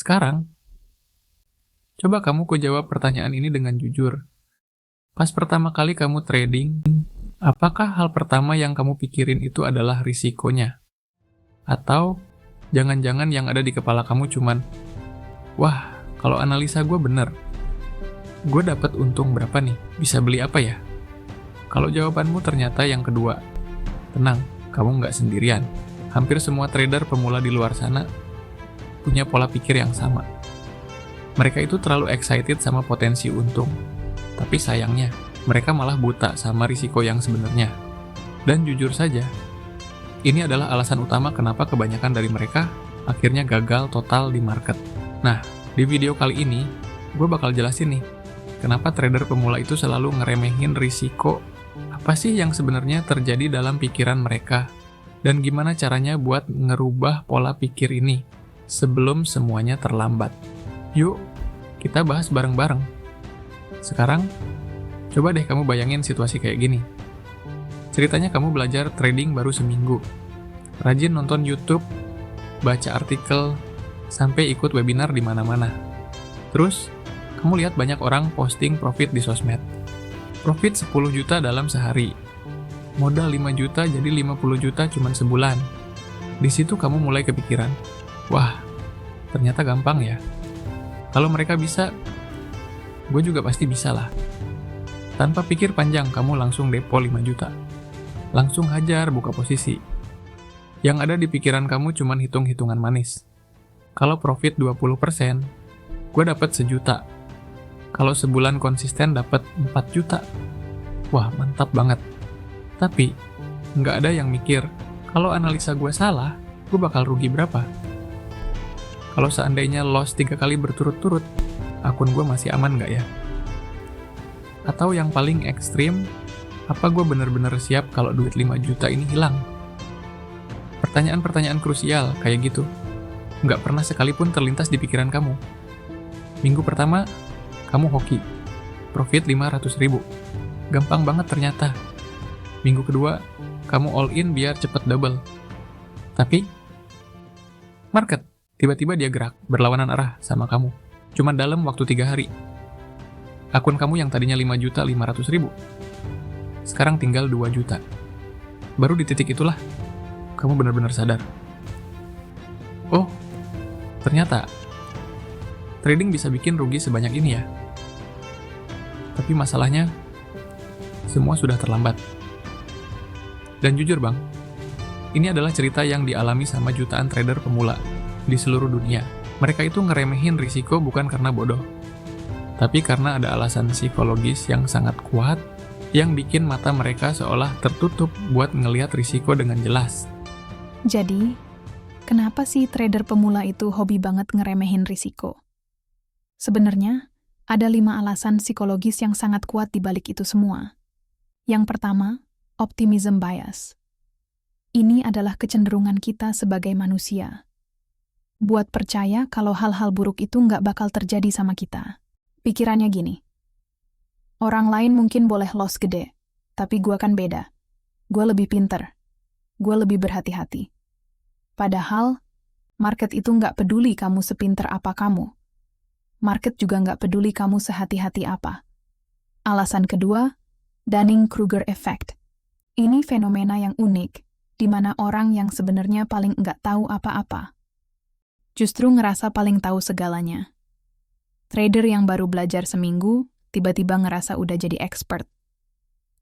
Sekarang, coba kamu jawab pertanyaan ini dengan jujur. Pas pertama kali kamu trading, apakah hal pertama yang kamu pikirin itu adalah risikonya? Atau jangan-jangan yang ada di kepala kamu cuman, wah, kalau analisa gue bener, gue dapat untung berapa nih? Bisa beli apa ya? Kalau jawabanmu ternyata yang kedua, tenang, kamu nggak sendirian. Hampir semua trader pemula di luar sana punya pola pikir yang sama. Mereka itu terlalu excited sama potensi untung. Tapi sayangnya, mereka malah buta sama risiko yang sebenarnya. Dan jujur saja, ini adalah alasan utama kenapa kebanyakan dari mereka akhirnya gagal total di market. Nah, di video kali ini, gue bakal jelasin nih, kenapa trader pemula itu selalu ngeremehin risiko. Apa sih yang sebenarnya terjadi dalam pikiran mereka? Dan gimana caranya buat ngerubah pola pikir ini sebelum semuanya terlambat. Yuk, kita bahas bareng-bareng. Sekarang, coba deh kamu bayangin situasi kayak gini. Ceritanya kamu belajar trading baru seminggu. Rajin nonton YouTube, baca artikel, sampai ikut webinar di mana-mana. Terus, kamu lihat banyak orang posting profit di sosmed. Profit 10 juta dalam sehari. Modal 5 juta jadi 50 juta cuma sebulan. Di situ kamu mulai kepikiran, wah, ternyata gampang ya. Kalau mereka bisa, gue juga pasti bisa lah. Tanpa pikir panjang, kamu langsung depo 5 juta. Langsung hajar buka posisi. Yang ada di pikiran kamu cuma hitung-hitungan manis. Kalau profit 20%, gue dapat 1 juta. Kalau sebulan konsisten dapat 4 juta. Wah, mantap banget. Tapi, nggak ada yang mikir, kalau analisa gue salah, gue bakal rugi berapa? Kalau seandainya loss 3 kali berturut-turut, akun gue masih aman nggak ya? Atau yang paling ekstrim, apa gue bener-bener siap kalau duit 5 juta ini hilang? Pertanyaan-pertanyaan krusial kayak gitu, nggak pernah sekalipun terlintas di pikiran kamu. Minggu pertama, kamu hoki, profit 500.000. Gampang banget ternyata. Minggu kedua, kamu all in biar cepet double. Tapi, market, tiba-tiba dia gerak, berlawanan arah sama kamu. Cuma dalam waktu 3 hari. Akun kamu yang tadinya 5.500.000, sekarang tinggal 2 juta. Baru di titik itulah, kamu benar-benar sadar. Oh, ternyata, trading bisa bikin rugi sebanyak ini ya. Tapi masalahnya, semua sudah terlambat. Dan jujur bang, ini adalah cerita yang dialami sama jutaan trader pemula di seluruh dunia. Mereka itu ngeremehin risiko bukan karena bodoh, tapi karena ada alasan psikologis yang sangat kuat yang bikin mata mereka seolah tertutup buat ngelihat risiko dengan jelas. Jadi, kenapa sih trader pemula itu hobi banget ngeremehin risiko? Sebenarnya, ada 5 alasan psikologis yang sangat kuat di balik itu semua. Yang pertama, optimism bias. Ini adalah kecenderungan kita sebagai manusia. Buat percaya kalau hal-hal buruk itu nggak bakal terjadi sama kita. Pikirannya gini, orang lain mungkin boleh loss gede, tapi gue kan beda. Gue lebih pinter. Gue lebih berhati-hati. Padahal, market itu nggak peduli kamu sepinter apa kamu. Market juga nggak peduli kamu sehati-hati apa. Alasan kedua, Dunning-Kruger Effect. Ini fenomena yang unik, di mana orang yang sebenarnya paling nggak tahu apa-apa justru ngerasa paling tahu segalanya. Trader yang baru belajar seminggu, tiba-tiba ngerasa udah jadi expert.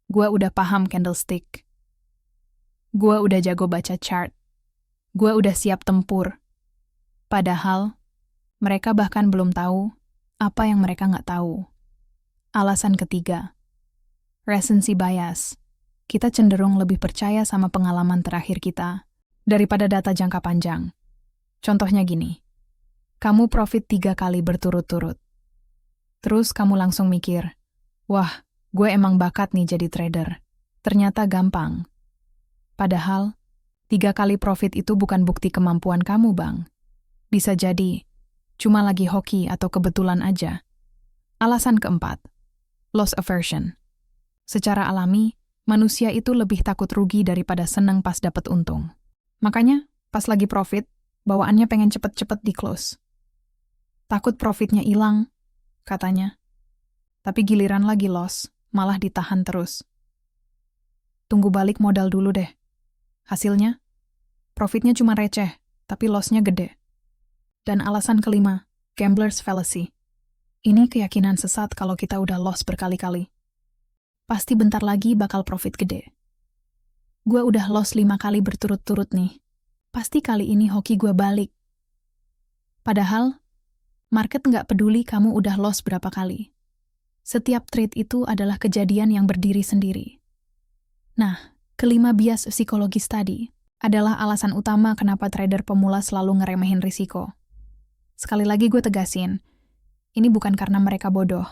Gua udah paham candlestick. Gua udah jago baca chart. Gua udah siap tempur. Padahal, mereka bahkan belum tahu apa yang mereka nggak tahu. Alasan ketiga, recency bias. Kita cenderung lebih percaya sama pengalaman terakhir kita daripada data jangka panjang. Contohnya gini, kamu profit 3 kali berturut-turut. Terus kamu langsung mikir, wah, gue emang bakat nih jadi trader. Ternyata gampang. Padahal, 3 kali profit itu bukan bukti kemampuan kamu, Bang. Bisa jadi, cuma lagi hoki atau kebetulan aja. Alasan keempat, loss aversion. Secara alami, manusia itu lebih takut rugi daripada senang pas dapat untung. Makanya, pas lagi profit, bawaannya pengen cepet-cepet di close. Takut profitnya hilang, katanya. Tapi giliran lagi loss, malah ditahan terus. Tunggu balik modal dulu deh. Hasilnya, profitnya cuma receh, tapi loss-nya gede. Dan alasan kelima, gambler's fallacy. Ini keyakinan sesat kalau kita udah loss berkali-kali. Pasti bentar lagi bakal profit gede. Gua udah loss 5 kali berturut-turut nih. Pasti kali ini hoki gua balik. Padahal, market nggak peduli kamu udah loss berapa kali. Setiap trade itu adalah kejadian yang berdiri sendiri. Nah, kelima bias psikologis tadi adalah alasan utama kenapa trader pemula selalu ngeremehin risiko. Sekali lagi gue tegasin, ini bukan karena mereka bodoh,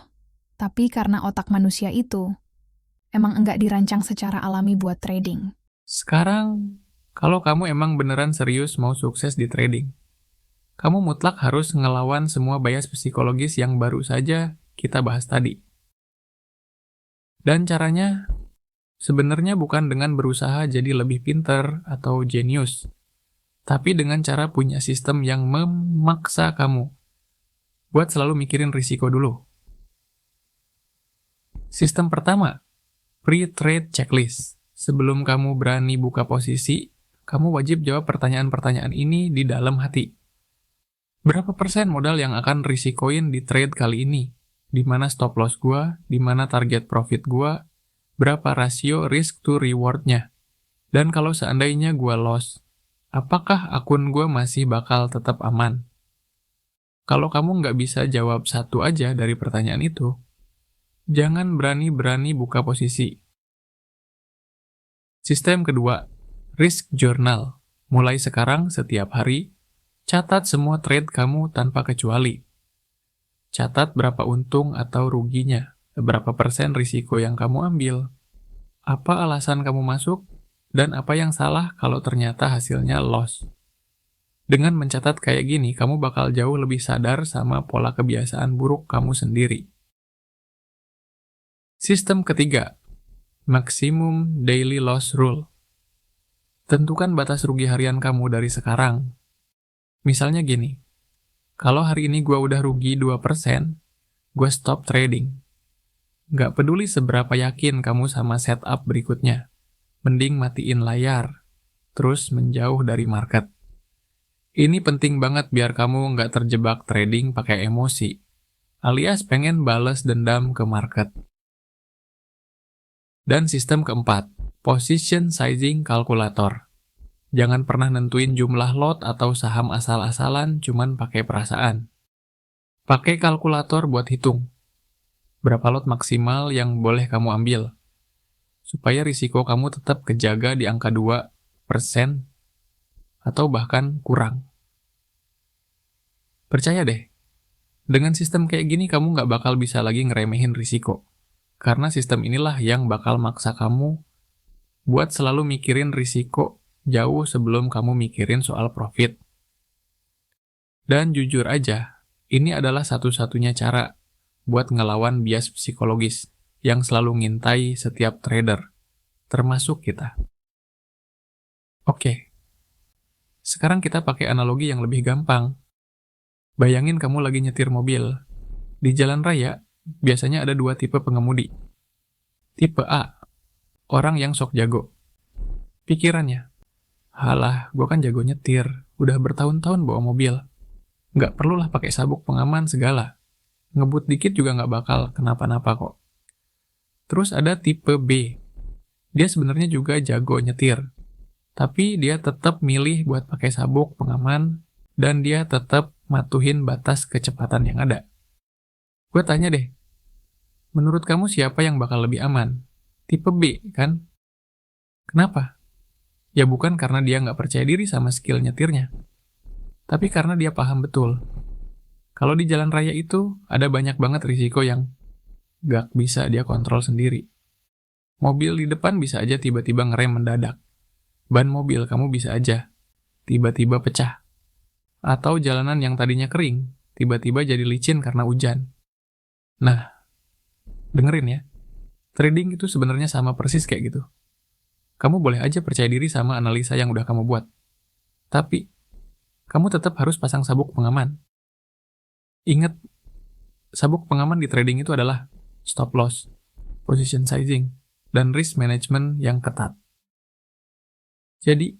tapi karena otak manusia itu emang enggak dirancang secara alami buat trading. Sekarang, kalau kamu emang beneran serius mau sukses di trading, kamu mutlak harus ngelawan semua bias psikologis yang baru saja kita bahas tadi. Dan caranya sebenarnya bukan dengan berusaha jadi lebih pinter atau jenius, tapi dengan cara punya sistem yang memaksa kamu buat selalu mikirin risiko dulu. Sistem pertama, pre-trade checklist. Sebelum kamu berani buka posisi, kamu wajib jawab pertanyaan-pertanyaan ini di dalam hati. Berapa persen modal yang akan risikoin di trade kali ini? Di mana stop loss gua? Di mana target profit gua? Berapa rasio risk to reward-nya? Dan kalau seandainya gua loss, apakah akun gua masih bakal tetap aman? Kalau kamu nggak bisa jawab satu aja dari pertanyaan itu, jangan berani-berani buka posisi. Sistem kedua, risk journal. Mulai sekarang setiap hari, catat semua trade kamu tanpa kecuali. Catat berapa untung atau ruginya, berapa persen risiko yang kamu ambil, apa alasan kamu masuk, dan apa yang salah kalau ternyata hasilnya loss. Dengan mencatat kayak gini, kamu bakal jauh lebih sadar sama pola kebiasaan buruk kamu sendiri. Sistem ketiga, maximum daily loss rule. Tentukan batas rugi harian kamu dari sekarang. Misalnya gini, kalau hari ini gua udah rugi 2%, gua stop trading. Nggak peduli seberapa yakin kamu sama setup berikutnya, mending matiin layar, terus menjauh dari market. Ini penting banget biar kamu nggak terjebak trading pakai emosi, alias pengen bales dendam ke market. Dan sistem keempat, position sizing calculator. Jangan pernah nentuin jumlah lot atau saham asal-asalan cuman pakai perasaan. Pakai kalkulator buat hitung. Berapa lot maksimal yang boleh kamu ambil, supaya risiko kamu tetap kejaga di angka 2% atau bahkan kurang. Percaya deh, dengan sistem kayak gini kamu nggak bakal bisa lagi ngeremehin risiko. Karena sistem inilah yang bakal maksa kamu buat selalu mikirin risiko jauh sebelum kamu mikirin soal profit. Dan jujur aja, ini adalah satu-satunya cara buat ngelawan bias psikologis yang selalu ngintai setiap trader, termasuk kita. Oke, sekarang kita pakai analogi yang lebih gampang. Bayangin kamu lagi nyetir mobil. Di jalan raya, biasanya ada dua tipe pengemudi. Tipe A, orang yang sok jago. Pikirannya, halah, gue kan jago nyetir, udah bertahun-tahun bawa mobil. Nggak perlulah pakai sabuk pengaman segala. Ngebut dikit juga nggak bakal kenapa-napa kok. Terus ada tipe B. Dia sebenarnya juga jago nyetir. Tapi dia tetap milih buat pakai sabuk pengaman, dan dia tetap matuhin batas kecepatan yang ada. Gue tanya deh, menurut kamu siapa yang bakal lebih aman? Tipe B, kan? Kenapa? Ya bukan karena dia nggak percaya diri sama skill nyetirnya, tapi karena dia paham betul. Kalau di jalan raya itu, ada banyak banget risiko yang nggak bisa dia kontrol sendiri. Mobil di depan bisa aja tiba-tiba ngerem mendadak. Ban mobil kamu bisa aja tiba-tiba pecah. Atau jalanan yang tadinya kering, tiba-tiba jadi licin karena hujan. Nah, dengerin ya. Trading itu sebenarnya sama persis kayak gitu. Kamu boleh aja percaya diri sama analisa yang udah kamu buat. Tapi, kamu tetap harus pasang sabuk pengaman. Ingat, sabuk pengaman di trading itu adalah stop loss, position sizing, dan risk management yang ketat. Jadi,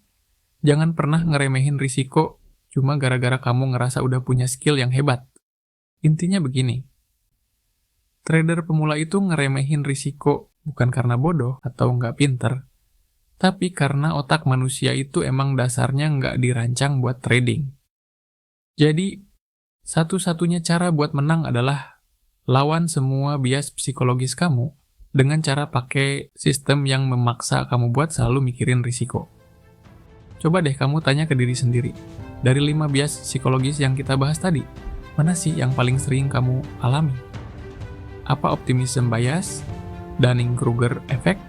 jangan pernah ngeremehin risiko cuma gara-gara kamu ngerasa udah punya skill yang hebat. Intinya begini, trader pemula itu ngeremehin risiko bukan karena bodoh atau nggak pinter, tapi karena otak manusia itu emang dasarnya nggak dirancang buat trading. Jadi, satu-satunya cara buat menang adalah lawan semua bias psikologis kamu dengan cara pakai sistem yang memaksa kamu buat selalu mikirin risiko. Coba deh kamu tanya ke diri sendiri, dari 5 bias psikologis yang kita bahas tadi, mana sih yang paling sering kamu alami? Apa optimism bias, Dunning-Kruger effect,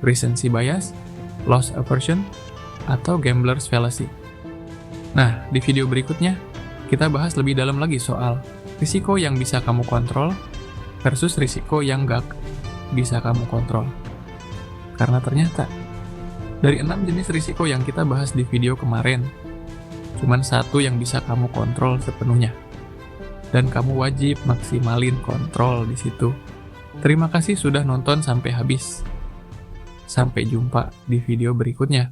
recency bias, loss aversion, atau gambler's fallacy? Nah, di video berikutnya, kita bahas lebih dalam lagi soal risiko yang bisa kamu kontrol versus risiko yang gak bisa kamu kontrol. Karena ternyata, dari 6 jenis risiko yang kita bahas di video kemarin, cuman 1 yang bisa kamu kontrol sepenuhnya. Dan kamu wajib maksimalin kontrol di situ. Terima kasih sudah nonton sampai habis. Sampai jumpa di video berikutnya.